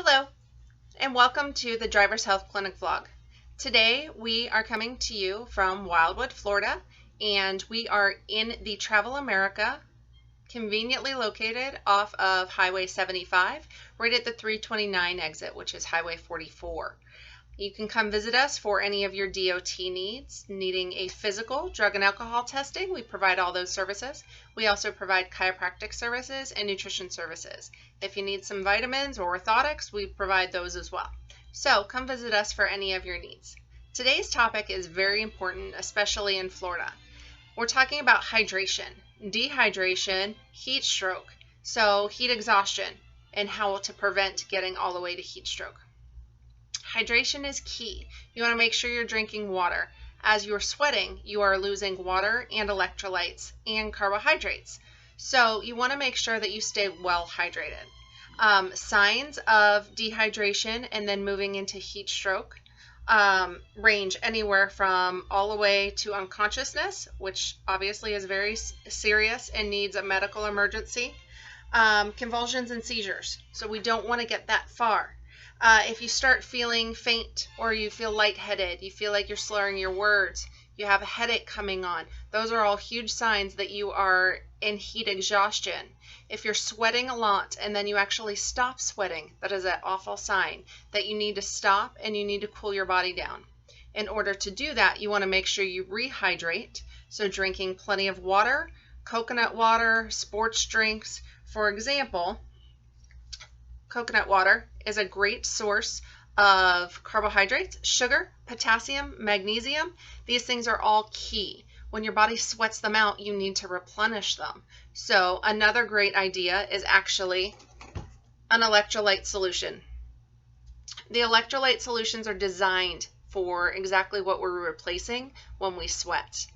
Hello, and welcome to the Driver's Health Clinic vlog. Today we are coming to you from Wildwood, Florida, and we are in the Travel America, conveniently located off of Highway 75, right at the 329 exit, which is Highway 44. You can come visit us for any of your DOT needs, needing a physical, drug and alcohol testing. We provide all those services. We also provide chiropractic services and nutrition services. If you need some vitamins or orthotics, we provide those as well. So come visit us for any of your needs. Today's topic is very important, especially in Florida. We're talking about hydration, dehydration, heat stroke, so heat exhaustion, and how to prevent getting all the way to heat stroke. Hydration is key. You want to make sure you're drinking water. As you're sweating, you are losing water and electrolytes and carbohydrates. So you want to make sure that you stay well hydrated. Signs of dehydration and then moving into heat stroke range anywhere from all the way to unconsciousness, which obviously is very serious and needs a medical emergency. Convulsions and seizures. So we don't want to get that far. If you start feeling faint or you feel lightheaded, you feel like you're slurring your words, you have a headache coming on, those are all huge signs that you are in heat exhaustion. If you're sweating a lot and then you actually stop sweating, that is an awful sign that you need to stop and you need to cool your body down. In order to do that, you want to make sure you rehydrate, so drinking plenty of water, coconut water, sports drinks. For example, coconut water is a great source of carbohydrates, sugar, potassium, magnesium. These things are all key. When your body sweats them out, you need to replenish them. So another great idea is actually an electrolyte solution. The electrolyte solutions are designed for exactly what we're replacing when we sweat.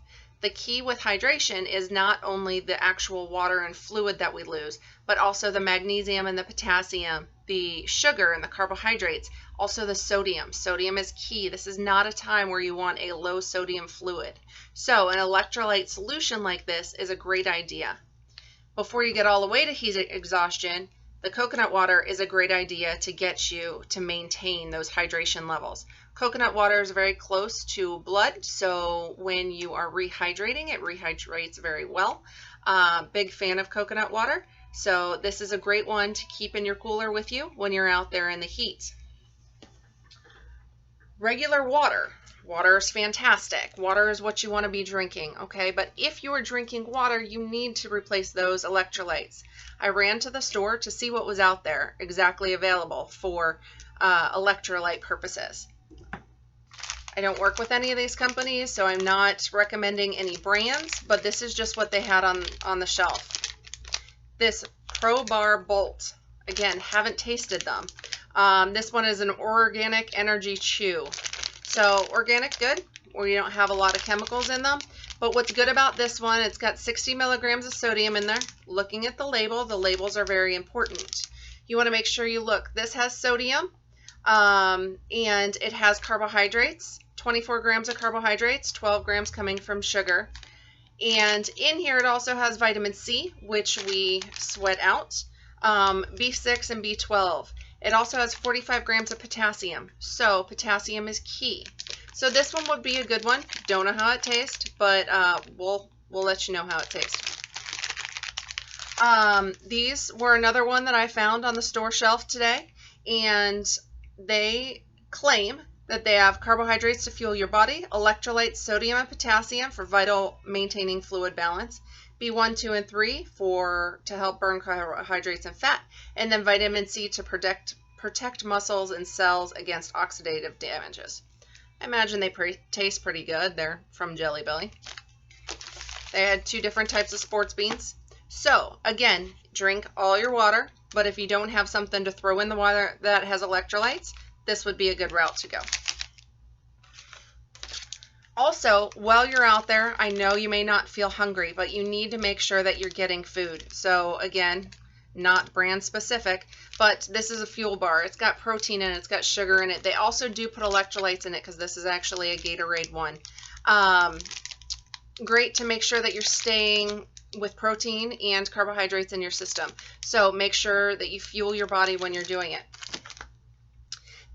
The key with hydration is not only the actual water and fluid that we lose, but also the magnesium and the potassium, the sugar and the carbohydrates, also the sodium. Sodium is key. This is not a time where you want a low sodium fluid. So an electrolyte solution like this is a great idea. Before you get all the way to heat exhaustion, the coconut water is a great idea to get you to maintain those hydration levels. Coconut water is very close to blood, so when you are rehydrating, it rehydrates very well. Big fan of coconut water, so this is a great one to keep in your cooler with you when you're out there in the heat. Regular water. Water is fantastic. Water is what you want to be drinking, okay? But if you are drinking water, you need to replace those electrolytes. I ran to the store to see what was out there exactly available for electrolyte purposes. I don't work with any of these companies, so I'm not recommending any brands, but this is just what they had on the shelf. This ProBar Bolt. Again, haven't tasted them. This one is an organic energy chew. So organic, good, or you don't have a lot of chemicals in them. But what's good about this one, it's got 60 milligrams of sodium in there. Looking at the labels are very important. You want to make sure you look. This has sodium, and it has carbohydrates, 24 grams of carbohydrates, 12 grams coming from sugar. And in here it also has vitamin C, which we sweat out, B6 and B12. It also has 45 grams of potassium, so potassium is key. So this one would be a good one. Don't know how it tastes, but we'll let you know how it tastes. These were another one that I found on the store shelf today, and they claim that they have carbohydrates to fuel your body, electrolytes, sodium and potassium for vital maintaining fluid balance, B1, 2, and 3 to help burn carbohydrates and fat, and then vitamin C to protect muscles and cells against oxidative damages. I imagine they taste pretty good. They're from Jelly Belly. They had 2 different types of sports beans. So again, drink all your water, but if you don't have something to throw in the water that has electrolytes, this would be a good route to go. Also, while you're out there, I know you may not feel hungry, but you need to make sure that you're getting food. So again, not brand specific, but this is a fuel bar. It's got protein in it, it's got sugar in it. They also do put electrolytes in it because this is actually a Gatorade one. Great to make sure that you're staying with protein and carbohydrates in your system. So make sure that you fuel your body when you're doing it.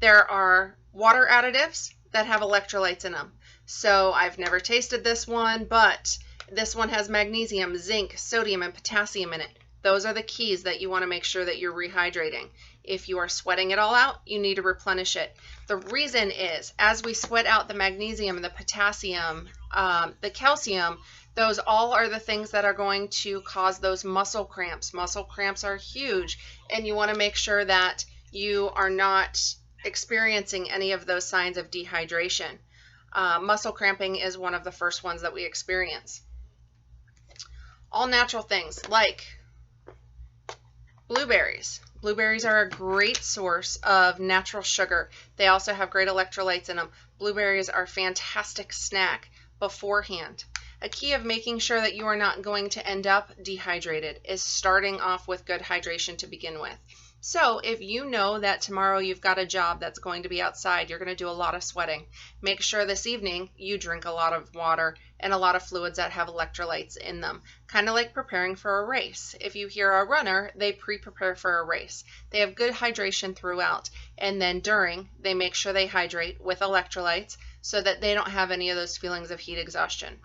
There are water additives that have electrolytes in them. So I've never tasted this one, but this one has magnesium, zinc, sodium, and potassium in it. Those are the keys that you want to make sure that you're rehydrating. If you are sweating it all out, you need to replenish it. The reason is, as we sweat out the magnesium and the potassium, the calcium, those all are the things that are going to cause those muscle cramps. Muscle cramps are huge, and you want to make sure that you are not experiencing any of those signs of dehydration. Muscle cramping is one of the first ones that we experience. All natural things like blueberries. Blueberries are a great source of natural sugar. They also have great electrolytes in them. Blueberries are a fantastic snack beforehand. A key of making sure that you are not going to end up dehydrated is starting off with good hydration to begin with. So if you know that tomorrow you've got a job that's going to be outside, you're going to do a lot of sweating, make sure this evening you drink a lot of water and a lot of fluids that have electrolytes in them. Kind of like preparing for a race. If you hear a runner, they pre-prepare for a race. They have good hydration throughout, and then during, they make sure they hydrate with electrolytes so that they don't have any of those feelings of heat exhaustion.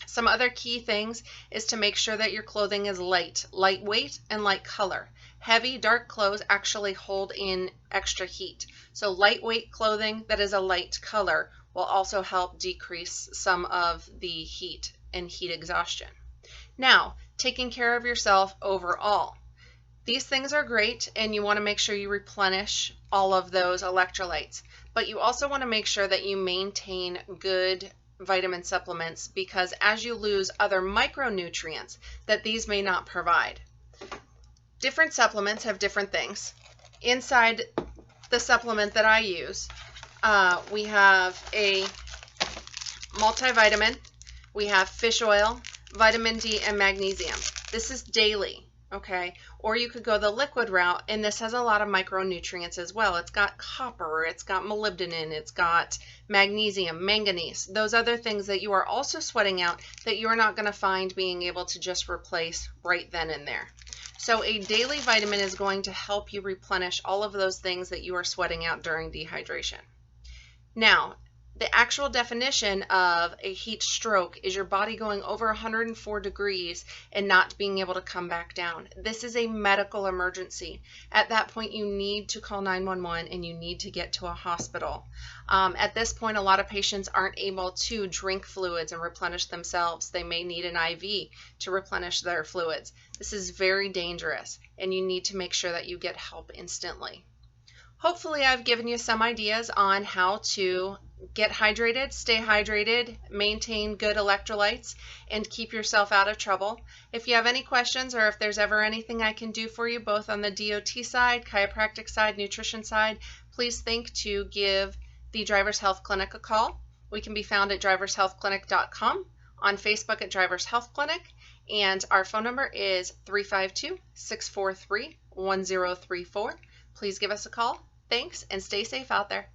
Some other key things is to make sure that your clothing is lightweight, and light color. Heavy, dark clothes actually hold in extra heat. So lightweight clothing that is a light color will also help decrease some of the heat and heat exhaustion. Now, taking care of yourself overall. These things are great, and you want to make sure you replenish all of those electrolytes. But you also want to make sure that you maintain good vitamin supplements, because as you lose other micronutrients that these may not provide. Different supplements have different things. Inside the supplement that I use, we have a multivitamin, we have fish oil, vitamin D, and magnesium. This is daily, okay? Or you could go the liquid route, and this has a lot of micronutrients as well. It's got copper, it's got molybdenum, it's got magnesium, manganese, those other things that you are also sweating out that you're not going to find being able to just replace right then and there. So a daily vitamin is going to help you replenish all of those things that you are sweating out during dehydration. Now, the actual definition of a heat stroke is your body going over 104 degrees and not being able to come back down. This is a medical emergency. At that point, you need to call 911 and you need to get to a hospital. At this point, a lot of patients aren't able to drink fluids and replenish themselves. They may need an IV to replenish their fluids. This is very dangerous, and you need to make sure that you get help instantly. Hopefully, I've given you some ideas on how to get hydrated, stay hydrated, maintain good electrolytes, and keep yourself out of trouble. If you have any questions, or if there's ever anything I can do for you, both on the DOT side, chiropractic side, nutrition side, please think to give the Drivers Health Clinic a call. We can be found at drivershealthclinic.com, on Facebook at Drivers Health Clinic, and our phone number is 352-643-1034. Please give us a call. Thanks, and stay safe out there.